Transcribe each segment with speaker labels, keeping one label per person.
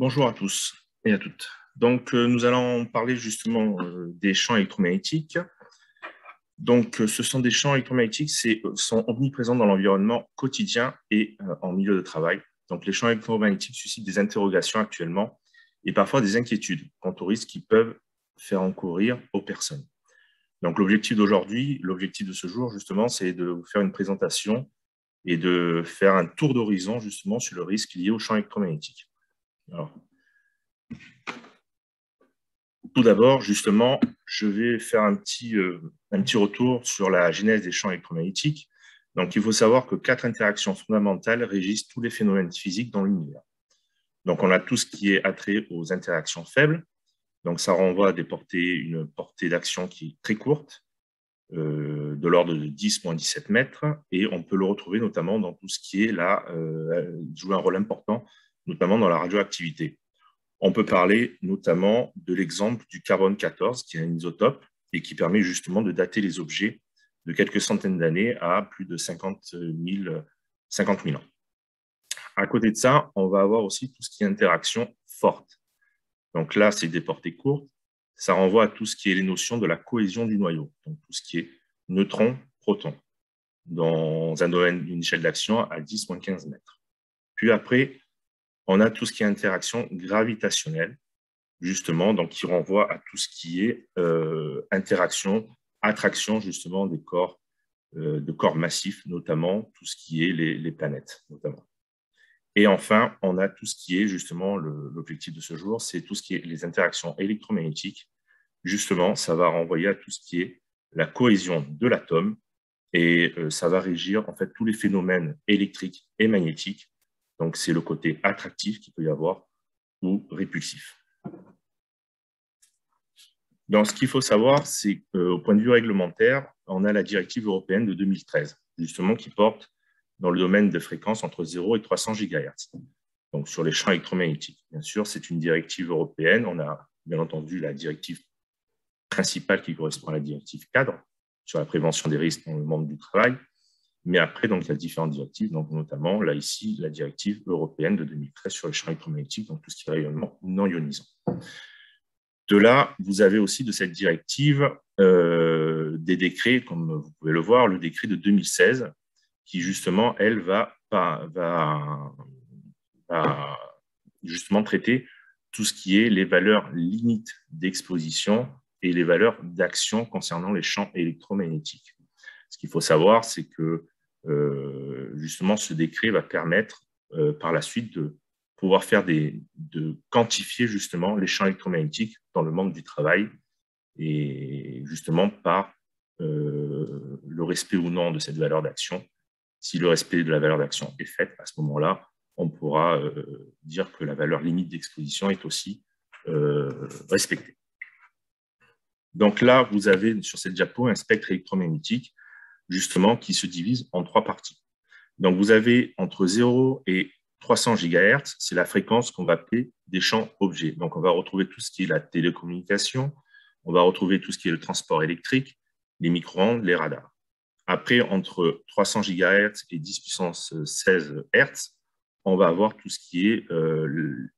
Speaker 1: Bonjour à tous et à toutes. Donc, nous allons parler justement des champs électromagnétiques. Donc, ce sont des champs électromagnétiques qui sont omniprésents dans l'environnement quotidien et en milieu de travail. Donc, les champs électromagnétiques suscitent des interrogations actuellement et parfois des inquiétudes quant aux risques qu'ils peuvent faire encourir aux personnes. Donc, l'objectif d'aujourd'hui, l'objectif de ce jour, justement, c'est de vous faire une présentation et de faire un tour d'horizon, justement, sur le risque lié aux champs électromagnétiques. Alors, tout d'abord, justement, je vais faire un petit retour sur la genèse des champs électromagnétiques. Donc, il faut savoir que 4 interactions fondamentales régissent tous les phénomènes physiques dans l'univers. Donc, on a tout ce qui est attrait aux interactions faibles. Donc, ça renvoie à une portée d'action qui est très courte, de l'ordre de 10-17 mètres. Et on peut le retrouver notamment dans tout ce qui est là, joue un rôle important, notamment dans la radioactivité. On peut parler notamment de l'exemple du carbone 14, qui est un isotope et qui permet justement de dater les objets de quelques centaines d'années à plus de 50 000 ans. À côté de ça, on va avoir aussi tout ce qui est interaction forte. Donc là, c'est des portées courtes. Ça renvoie à tout ce qui est les notions de la cohésion du noyau, donc tout ce qui est neutrons, protons, dans un domaine d'une échelle d'action à 10-15 mètres. Puis après, on a tout ce qui est interaction gravitationnelle, justement, donc qui renvoie à tout ce qui est interaction, attraction, justement, des corps, de corps massifs, notamment tout ce qui est les planètes, notamment. Et enfin, on a tout ce qui est, justement, l'objectif de ce jour, c'est tout ce qui est les interactions électromagnétiques. Justement, ça va renvoyer à tout ce qui est la cohésion de l'atome et ça va régir, en fait, tous les phénomènes électriques et magnétiques. Donc, c'est le côté attractif qu'il peut y avoir ou répulsif. Donc, ce qu'il faut savoir, c'est qu'au point de vue réglementaire, on a la directive européenne de 2013, justement, qui porte dans le domaine de fréquences entre 0 et 300 GHz, donc sur les champs électromagnétiques. Bien sûr, c'est une directive européenne. On a bien entendu la directive principale qui correspond à la directive cadre sur la prévention des risques dans le monde du travail. Mais après, donc, il y a différentes directives, donc notamment, là, ici, la directive européenne de 2013 sur les champs électromagnétiques, donc tout ce qui est rayonnement non ionisant. De là, vous avez aussi de cette directive des décrets, comme vous pouvez le voir, le décret de 2016, qui justement, elle, va justement traiter tout ce qui est les valeurs limites d'exposition et les valeurs d'action concernant les champs électromagnétiques. Ce qu'il faut savoir, c'est que justement, ce décret va permettre par la suite de pouvoir de quantifier justement les champs électromagnétiques dans le monde du travail et justement par le respect ou non de cette valeur d'action. Si le respect de la valeur d'action est fait, à ce moment-là, on pourra dire que la valeur limite d'exposition est aussi respectée. Donc là, vous avez sur cette diapo un spectre électromagnétique justement qui se divise en 3 parties. Donc vous avez entre 0 et 300 GHz, c'est la fréquence qu'on va appeler des champs objets. Donc on va retrouver tout ce qui est la télécommunication, on va retrouver tout ce qui est le transport électrique, les micro-ondes, les radars. Après, entre 300 GHz et 10 puissance 16 Hz, on va avoir tout ce qui est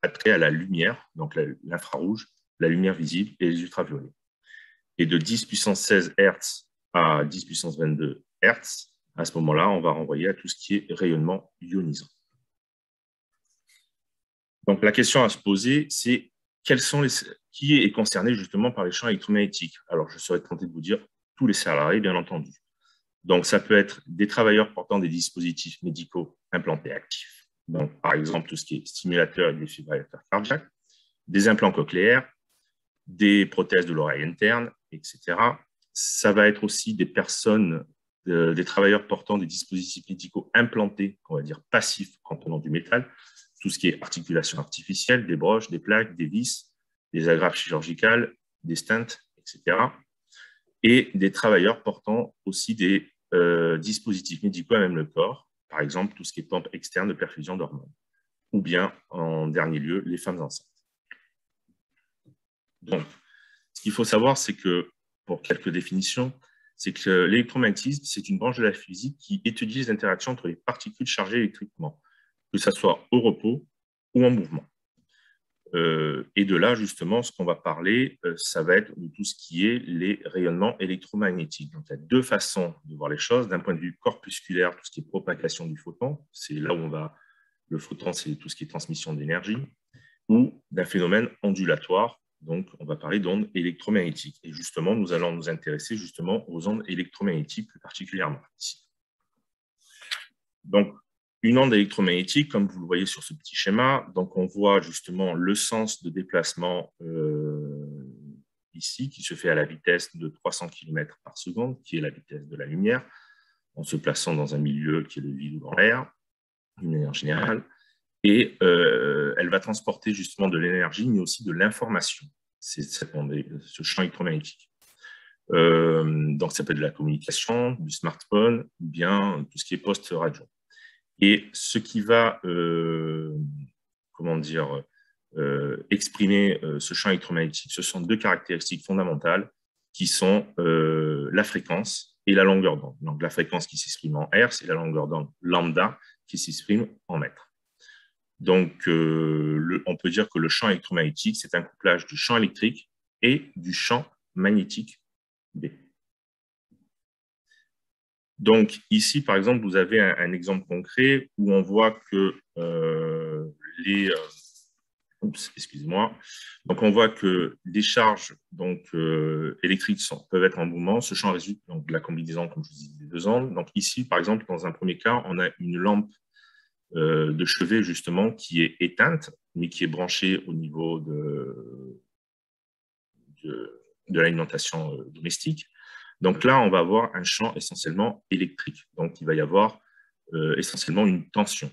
Speaker 1: attrait à la lumière, donc l'infrarouge, la lumière visible et les ultraviolets. Et de 10 puissance 16 Hz à 10 puissance 22 Hz, à ce moment-là, on va renvoyer à tout ce qui est rayonnement ionisant. Donc, la question à se poser, c'est qui est concerné justement par les champs électromagnétiques? Alors, je serais tenté de vous dire tous les salariés, bien entendu. Donc, ça peut être des travailleurs portant des dispositifs médicaux implantés actifs. Donc, par exemple, tout ce qui est stimulateur et défibrillateur cardiaque, des implants cochléaires, des prothèses de l'oreille interne, etc. Ça va être aussi des personnes, des travailleurs portant des dispositifs médicaux implantés, on va dire passifs contenant du métal, tout ce qui est articulation artificielle, des broches, des plaques, des vis, des agrafes chirurgicales, des stents, etc. Et des travailleurs portant aussi des dispositifs médicaux à même le corps, par exemple tout ce qui est pompe externe de perfusion d'hormones, ou bien, en dernier lieu, les femmes enceintes. Donc, ce qu'il faut savoir, c'est que, pour quelques définitions, c'est que l'électromagnétisme, c'est une branche de la physique qui étudie les interactions entre les particules chargées électriquement, que ce soit au repos ou en mouvement. Et de là, justement, ce qu'on va parler, ça va être de tout ce qui est les rayonnements électromagnétiques. Donc, il y a deux façons de voir les choses. D'un point de vue corpusculaire, tout ce qui est propagation du photon, c'est là où on va... Le photon, c'est tout ce qui est transmission d'énergie, ou d'un phénomène ondulatoire. Donc, on va parler d'ondes électromagnétiques. Et justement, nous allons nous intéresser justement aux ondes électromagnétiques plus particulièrement ici. Donc, une onde électromagnétique, comme vous le voyez sur ce petit schéma, donc on voit justement le sens de déplacement ici, qui se fait à la vitesse de 300 km par seconde, qui est la vitesse de la lumière, en se plaçant dans un milieu qui est le vide ou dans l'air, d'une manière générale. Et elle va transporter justement de l'énergie, mais aussi de l'information. C'est ce champ électromagnétique. Donc, ça peut être de la communication, du smartphone, ou bien tout ce qui est post-radio. Et ce qui va, comment dire, exprimer ce champ électromagnétique, ce sont deux caractéristiques fondamentales qui sont la fréquence et la longueur d'onde. Donc, la fréquence qui s'exprime en Hertz et la longueur d'onde lambda qui s'exprime en mètres. Donc, on peut dire que le champ électromagnétique, c'est un couplage du champ électrique et du champ magnétique B. Donc, ici, par exemple, vous avez un exemple concret où on voit que excusez-moi. Donc, on voit que les charges électriques peuvent être en mouvement. Ce champ résulte donc, de la combinaison, comme je vous disais, des deux ondes. Donc, ici, par exemple, dans un premier cas, on a une lampe de chevet, justement, qui est éteinte, mais qui est branchée au niveau de l'alimentation domestique. Donc là, on va avoir un champ essentiellement électrique. Donc, il va y avoir essentiellement une tension.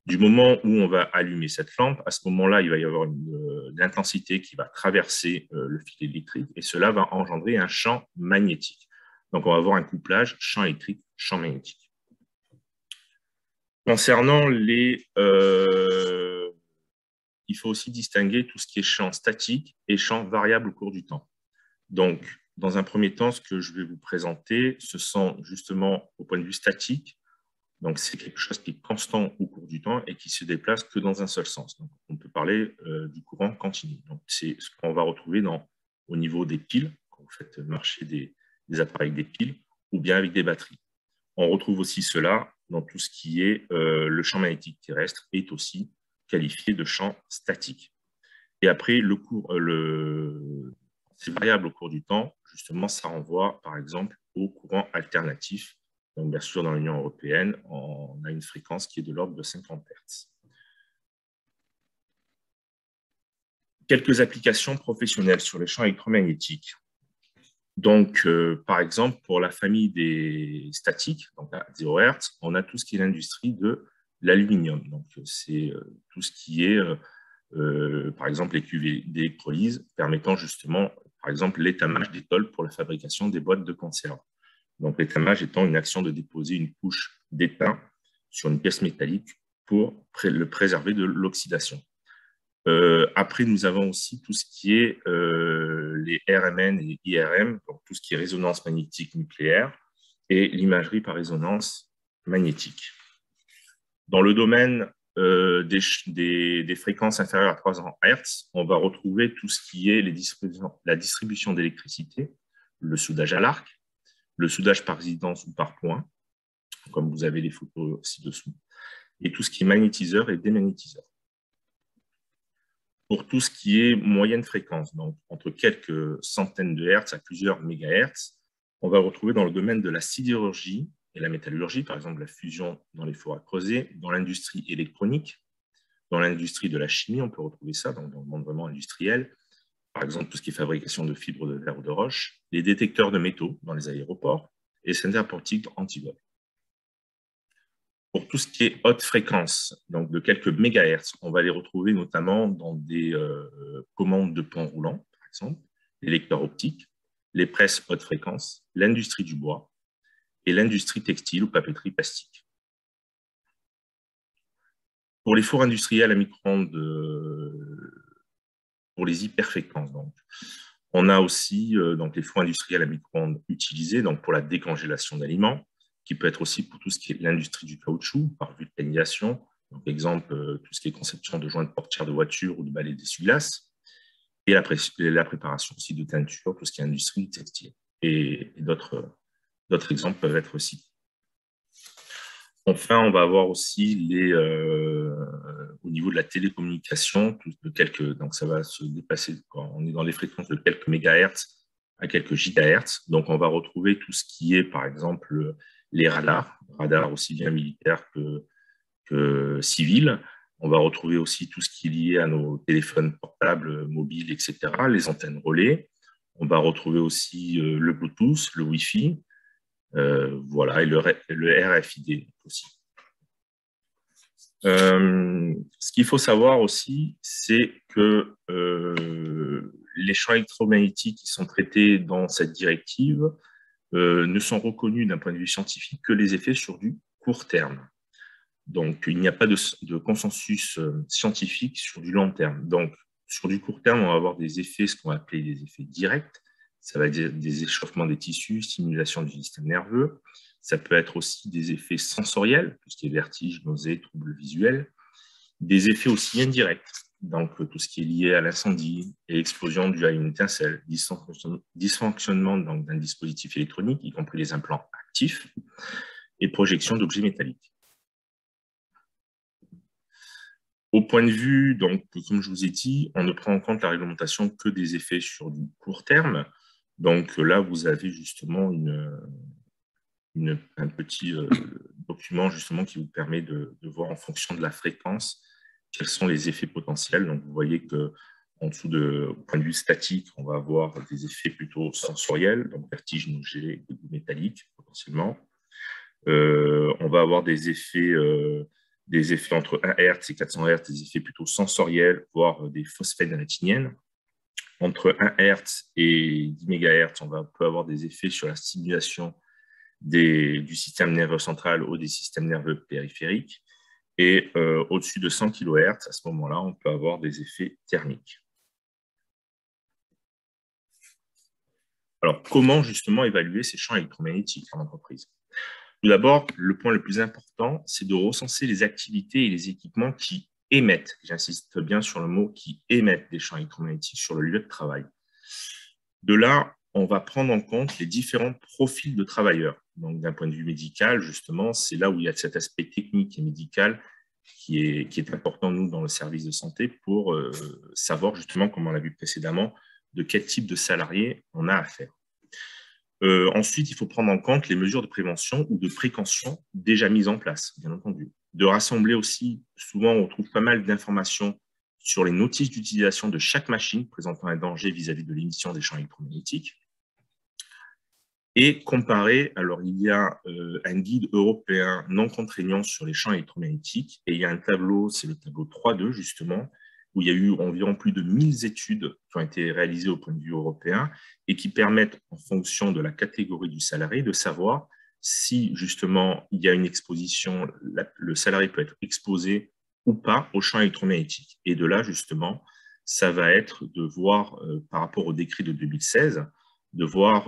Speaker 1: Du moment où on va allumer cette lampe, à ce moment-là, il va y avoir une intensité qui va traverser le fil électrique et cela va engendrer un champ magnétique. Donc, on va avoir un couplage champ électrique, champ magnétique. Concernant il faut aussi distinguer tout ce qui est champ statique et champ variable au cours du temps. Donc, dans un premier temps, ce que je vais vous présenter, ce sont justement, au point de vue statique, donc c'est quelque chose qui est constant au cours du temps et qui se déplace que dans un seul sens. Donc, on peut parler du courant continu. Donc, c'est ce qu'on va retrouver au niveau des piles, quand vous faites marcher des appareils avec des piles, ou bien avec des batteries. On retrouve aussi cela dans tout ce qui est le champ magnétique terrestre, est aussi qualifié de champ statique. Et après, c'est variable au cours du temps. Justement, ça renvoie, par exemple, au courant alternatif. Donc, bien sûr, dans l'Union européenne, on a une fréquence qui est de l'ordre de 50 Hz. Quelques applications professionnelles sur les champs électromagnétiques. Donc, par exemple, pour la famille des statiques, donc à 0 Hz, on a tout ce qui est l'industrie de l'aluminium. Donc, c'est tout ce qui est, par exemple, les cuves d'électrolyse permettant justement, par exemple, l'étamage des tôles pour la fabrication des boîtes de conserve. Donc, l'étamage étant une action de déposer une couche d'étain sur une pièce métallique pour le préserver de l'oxydation. Après, nous avons aussi tout ce qui est les RMN et IRM, donc tout ce qui est résonance magnétique nucléaire et l'imagerie par résonance magnétique. Dans le domaine des fréquences inférieures à 300 Hz, on va retrouver tout ce qui est la distribution d'électricité, le soudage à l'arc, le soudage par résidence ou par point, comme vous avez les photos ci-dessous, et tout ce qui est magnétiseur et démagnétiseur. Pour tout ce qui est moyenne fréquence, donc entre quelques centaines de Hertz à plusieurs mégahertz, on va retrouver dans le domaine de la sidérurgie et la métallurgie, par exemple la fusion dans les fours à creuser, dans l'industrie électronique, dans l'industrie de la chimie, on peut retrouver ça dans le monde vraiment industriel, par exemple tout ce qui est fabrication de fibres de verre ou de roche, les détecteurs de métaux dans les aéroports et les sensors optiques anti-vol. Pour tout ce qui est haute fréquence, donc de quelques mégahertz, on va les retrouver notamment dans des commandes de pont roulant, par exemple, les lecteurs optiques, les presses haute fréquence, l'industrie du bois et l'industrie textile ou papeterie plastique. Pour les fours industriels à micro-ondes, pour les hyperfréquences, donc, on a aussi donc les fours industriels à micro-ondes utilisés donc pour la décongélation d'aliments, qui peut être aussi pour tout ce qui est l'industrie du caoutchouc, par vulcanisation, Donc, exemple, tout ce qui est conception de joints de portière de voiture ou de balais d'essuie-glace, et la préparation aussi de teinture, tout ce qui est industrie du textile. Et d'autres exemples peuvent être cités. Enfin, on va avoir aussi au niveau de la télécommunication, donc ça va se dépasser quand on est dans les fréquences de quelques mégahertz à quelques gigahertz. Donc, on va retrouver tout ce qui est, par exemple, les radars aussi bien militaires que civils. On va retrouver aussi tout ce qui est lié à nos téléphones portables, mobiles, etc., les antennes relais. On va retrouver aussi le Bluetooth, le Wi-Fi, voilà, et le RFID aussi. Ce qu'il faut savoir aussi, c'est que les champs électromagnétiques qui sont traités dans cette directive ne sont reconnus d'un point de vue scientifique que les effets sur du court terme. Donc, il n'y a pas de consensus scientifique sur du long terme. Donc, sur du court terme, on va avoir des effets, ce qu'on va appeler des effets directs. Ça va être des échauffements des tissus, stimulation du système nerveux. Ça peut être aussi des effets sensoriels, tout ce qui est vertige, nausée, troubles visuels. Des effets aussi indirects, donc tout ce qui est lié à l'incendie et explosion due à une étincelle, dysfonctionnement d'un dispositif électronique, y compris les implants actifs, et projection d'objets métalliques. Au point de vue, donc, comme je vous ai dit, on ne prend en compte la réglementation que des effets sur du court terme. Donc là, vous avez justement un petit document justement qui vous permet de voir en fonction de la fréquence quels sont les effets potentiels. Donc vous voyez que en dessous au point de vue statique, on va avoir des effets plutôt sensoriels, donc vertige, nausée, dégoût métallique potentiellement. On va avoir des effets entre 1 Hz et 400 Hz, des effets plutôt sensoriels, voire des phosphènes rétiniennes. Entre 1 Hz et 10 MHz, peut avoir des effets sur la stimulation du système nerveux central ou des systèmes nerveux périphériques. Et au-dessus de 100 kHz, à ce moment-là, on peut avoir des effets thermiques. Alors, comment justement évaluer ces champs électromagnétiques en entreprise? Tout d'abord, le point le plus important, c'est de recenser les activités et les équipements qui émettent, j'insiste bien sur le mot, qui émettent des champs électromagnétiques sur le lieu de travail. De là, on va prendre en compte les différents profils de travailleurs. Donc, d'un point de vue médical, justement, c'est là où il y a cet aspect technique et médical qui est important, nous, dans le service de santé, pour savoir, justement, comme on l'a vu précédemment, de quel type de salarié on a affaire. Ensuite, il faut prendre en compte les mesures de prévention ou de précaution déjà mises en place, bien entendu. De rassembler aussi, souvent, on trouve pas mal d'informations sur les notices d'utilisation de chaque machine présentant un danger vis-à-vis de l'émission des champs électromagnétiques. Et comparer, alors il y a un guide européen non contraignant sur les champs électromagnétiques, et il y a un tableau, c'est le tableau 3.2 justement, où il y a eu environ plus de 1000 études qui ont été réalisées au point de vue européen et qui permettent, en fonction de la catégorie du salarié, de savoir si justement il y a une exposition, le salarié peut être exposé ou pas aux champs électromagnétiques. Et de là, justement, ça va être de voir, par rapport au décret de 2016, de voir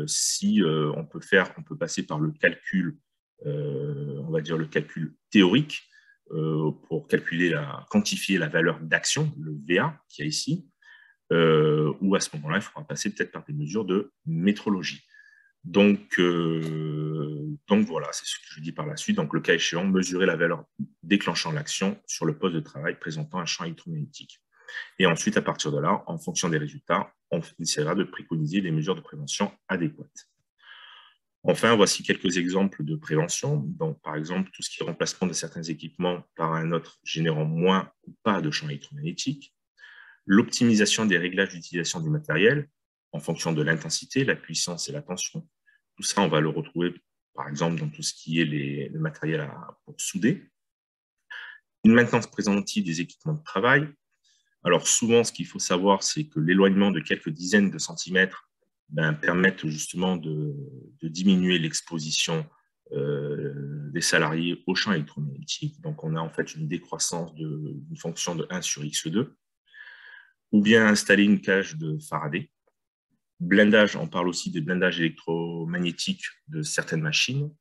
Speaker 1: si on peut passer par le calcul, on va dire le calcul théorique, pour quantifier la valeur d'action, le VA qu'il y a ici, ou à ce moment-là, il faudra passer peut-être par des mesures de métrologie. Donc voilà, c'est ce que je dis par la suite. Donc, le cas échéant, mesurer la valeur déclenchant l'action sur le poste de travail présentant un champ électromagnétique. Et ensuite, à partir de là, en fonction des résultats, on essaiera de préconiser des mesures de prévention adéquates. Enfin, voici quelques exemples de prévention. Donc, par exemple, tout ce qui est remplacement de certains équipements par un autre générant moins ou pas de champs électromagnétiques. L'optimisation des réglages d'utilisation du matériel en fonction de l'intensité, la puissance et la tension. Tout ça, on va le retrouver, par exemple, dans tout ce qui est le matériel pour souder. Une maintenance préventive des équipements de travail. Alors, souvent, ce qu'il faut savoir, c'est que l'éloignement de quelques dizaines de centimètres permettent justement de diminuer l'exposition des salariés aux champs électromagnétiques. Donc, on a en fait une décroissance d'une fonction de 1 sur X2. Ou bien installer une cage de Faraday. Blindage, on parle aussi des blindages électromagnétiques de certaines machines.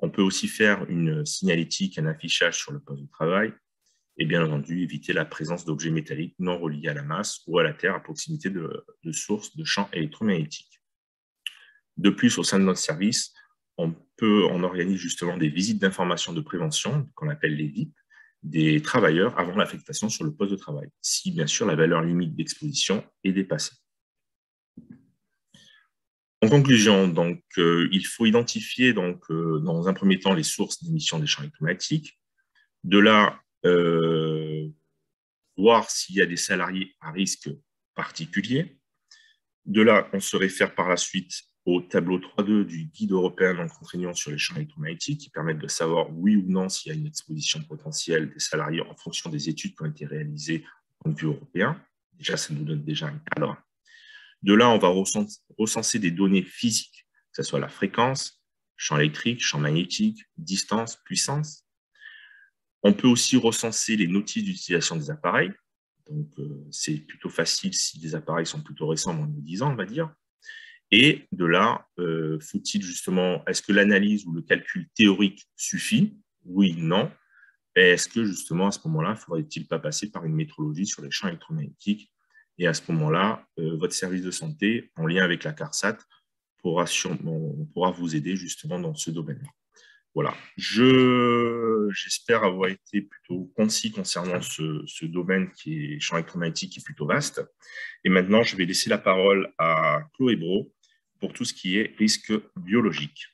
Speaker 1: On peut aussi faire une signalétique, un affichage sur le poste de travail, et bien entendu, éviter la présence d'objets métalliques non reliés à la masse ou à la Terre à proximité de sources de champs électromagnétiques. De plus, au sein de notre service, on organise justement des visites d'information de prévention, qu'on appelle les VIP, des travailleurs avant l'affectation sur le poste de travail, si bien sûr la valeur limite d'exposition est dépassée. En conclusion, donc, il faut identifier dans un premier temps les sources d'émission des champs électromagnétiques. De là, voir s'il y a des salariés à risque particulier. De là, on se réfère par la suite au tableau 3.2 du guide européen non contraignant sur les champs électromagnétiques qui permettent de savoir oui ou non s'il y a une exposition potentielle des salariés en fonction des études qui ont été réalisées au point de vue européen. Déjà, ça nous donne déjà un cadre. De là, on va recenser des données physiques, que ce soit la fréquence, champ électrique, champ magnétique, distance, puissance. On peut aussi recenser les notices d'utilisation des appareils. Donc, c'est plutôt facile si les appareils sont plutôt récents, moins de 10 ans, on va dire. Et de là, faut-il justement, est-ce que l'analyse ou le calcul théorique suffit? Oui, non. Est-ce que justement, à ce moment-là, ne faudrait-il pas passer par une métrologie sur les champs électromagnétiques? Et à ce moment-là, votre service de santé, en lien avec la CARSAT, pourra vous aider justement dans ce domaine-là. Voilà, j'espère avoir été plutôt concis concernant ce domaine qui est champ électromagnétique, qui est plutôt vaste. Et maintenant, je vais laisser la parole à Chloé Brault pour tout ce qui est risque biologique.